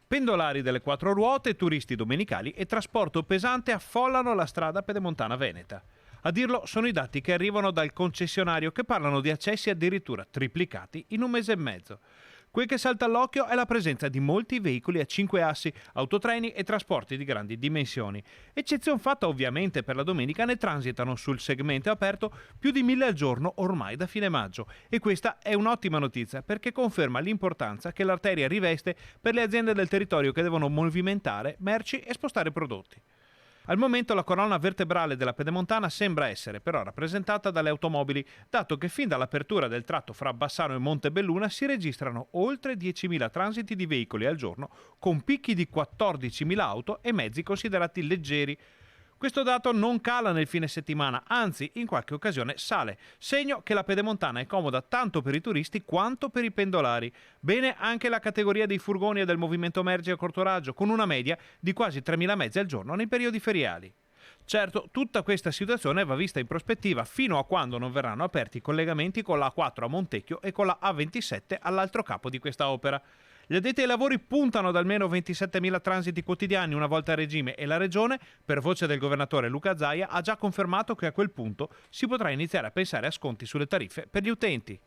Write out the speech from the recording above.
Pendolari delle quattro ruote, turisti domenicali e trasporto pesante affollano la strada pedemontana veneta. A dirlo sono i dati che arrivano dal concessionario, che parlano di accessi addirittura triplicati in un mese e mezzo. Quel che salta all'occhio è la presenza di molti veicoli a 5 assi, autotreni e trasporti di grandi dimensioni. Eccezion fatta ovviamente per la domenica, ne transitano sul segmento aperto più di 1000 al giorno ormai da fine maggio. E questa è un'ottima notizia, perché conferma l'importanza che l'arteria riveste per le aziende del territorio che devono movimentare merci e spostare prodotti. Al momento la colonna vertebrale della pedemontana sembra essere però rappresentata dalle automobili, dato che fin dall'apertura del tratto fra Bassano e Montebelluna si registrano oltre 10.000 transiti di veicoli al giorno, con picchi di 14.000 auto e mezzi considerati leggeri. Questo dato non cala nel fine settimana, anzi in qualche occasione sale, segno che la pedemontana è comoda tanto per i turisti quanto per i pendolari. Bene anche la categoria dei furgoni e del movimento merci a corto raggio, con una media di quasi 3.000 mezzi al giorno nei periodi feriali. Certo, tutta questa situazione va vista in prospettiva fino a quando non verranno aperti i collegamenti con la A4 a Montecchio e con la A27 all'altro capo di questa opera. Gli addetti ai lavori puntano ad almeno 27.000 transiti quotidiani una volta a regime e la Regione, per voce del governatore Luca Zaia, ha già confermato che a quel punto si potrà iniziare a pensare a sconti sulle tariffe per gli utenti.